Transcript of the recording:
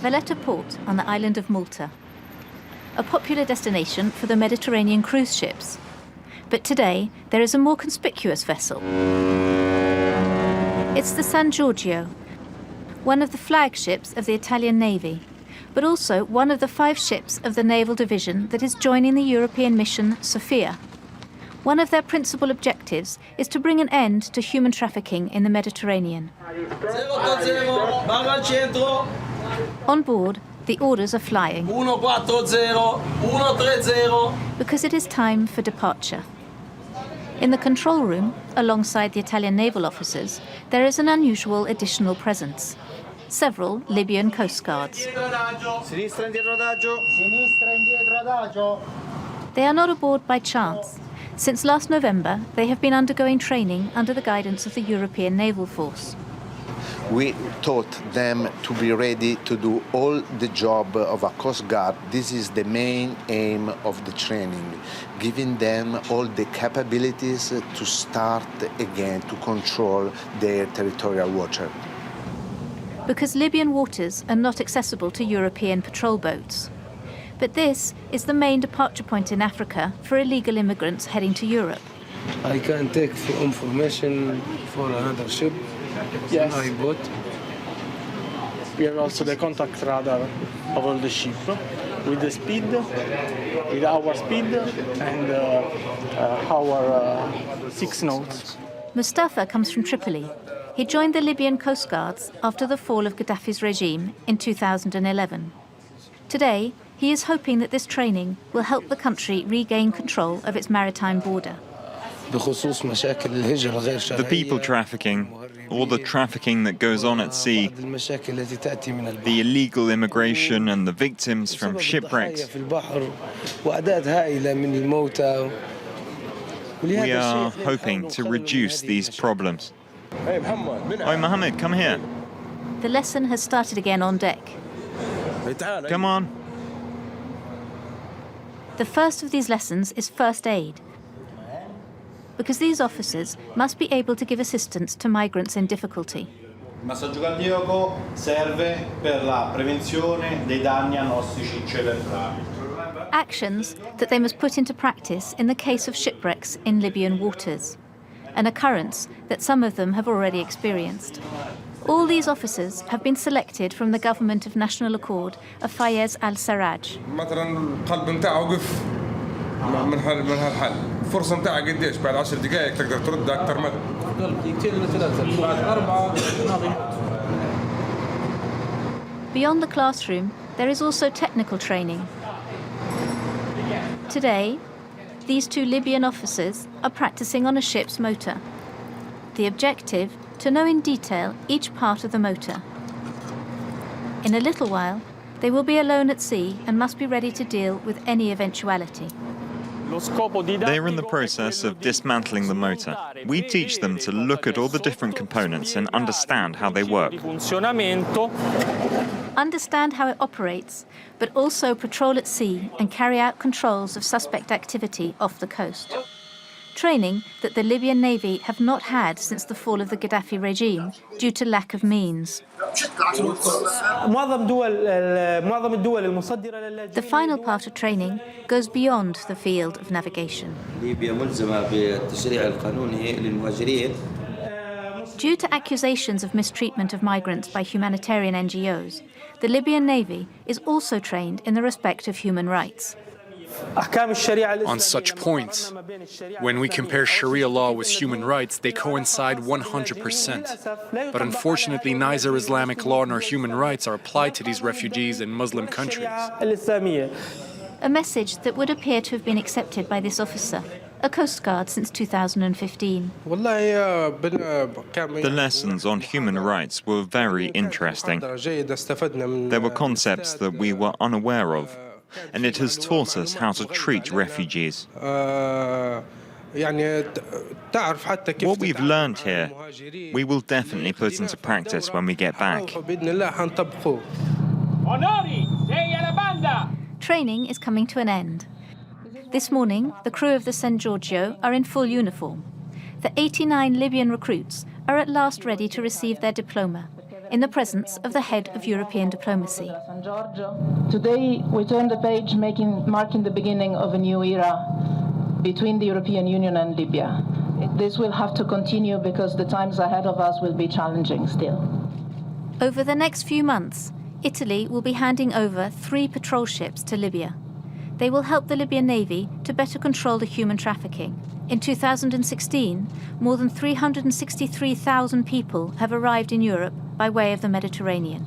Valletta port on the island of Malta, a popular destination for the Mediterranean cruise ships. But today, there is a more conspicuous vessel. It's the San Giorgio, one of the flagships of the Italian Navy, but also one of the 5 ships of the naval division that is joining the European mission Sophia. One of their principal objectives is to bring an end to human trafficking in the Mediterranean. On board, the orders are flying. 140, 130. Because it is time for departure. In the control room, alongside the Italian naval officers, there is an unusual additional presence. Several Libyan coast guards. They are not aboard by chance. Since last November, they have been undergoing training under the guidance of the European Naval Force. We taught them to be ready to do all the job of a Coast Guard. This is the main aim of the training, giving them all the capabilities to start again to control their territorial water. Because Libyan waters are not accessible to European patrol boats. But this is the main departure point in Africa for illegal immigrants heading to Europe. I can take information for another ship. Yes. I bought. We have also the contact radar of all the ship with the speed, with our speed and our 6 knots. Mustafa comes from Tripoli. He joined the Libyan Coast Guards after the fall of Gaddafi's regime in 2011. Today, he is hoping that this training will help the country regain control of its maritime border. The people trafficking, all the trafficking that goes on at sea, the illegal immigration and the victims from shipwrecks. We are hoping to reduce these problems. Oi, Mohammed, come here. The lesson has started again on deck. Come on. The first of these lessons is first aid, because these officers must be able to give assistance to migrants in difficulty. Il massaggio cardiaco serve per la prevenzione dei danni anostici cerebrali. Actions that they must put into practice in the case of shipwrecks in Libyan waters, an occurrence that some of them have already experienced. All these officers have been selected from the government of national accord of Fayez al-Sarraj. Beyond the classroom, there is also technical training. Today, these 2 Libyan officers are practicing on a ship's motor. The objective, to know in detail each part of the motor. In a little while, they will be alone at sea and must be ready to deal with any eventuality. They're in the process of dismantling the motor. We teach them to look at all the different components and understand how they work. Understand how it operates, but also patrol at sea and carry out controls of suspect activity off the coast. Training that the Libyan Navy have not had since the fall of the Gaddafi regime due to lack of means. The final part of training goes beyond the field of navigation. Due to accusations of mistreatment of migrants by humanitarian NGOs, the Libyan Navy is also trained in the respect of human rights. On such points, when we compare Sharia law with human rights, they coincide 100%. But unfortunately, neither Islamic law nor human rights are applied to these refugees in Muslim countries. A message that would appear to have been accepted by this officer, a Coast Guard since 2015. The lessons on human rights were very interesting. There were concepts that we were unaware of, and it has taught us how to treat refugees. What we've learned here, we will definitely put into practice when we get back. Training is coming to an end. This morning, the crew of the San Giorgio are in full uniform. The 89 Libyan recruits are at last ready to receive their diploma, in the presence of the head of European diplomacy. Today, we turn the page, marking the beginning of a new era between the European Union and Libya. This will have to continue because the times ahead of us will be challenging still. Over the next few months, Italy will be handing over 3 patrol ships to Libya. They will help the Libyan Navy to better control the human trafficking. In 2016, more than 363,000 people have arrived in Europe by way of the Mediterranean.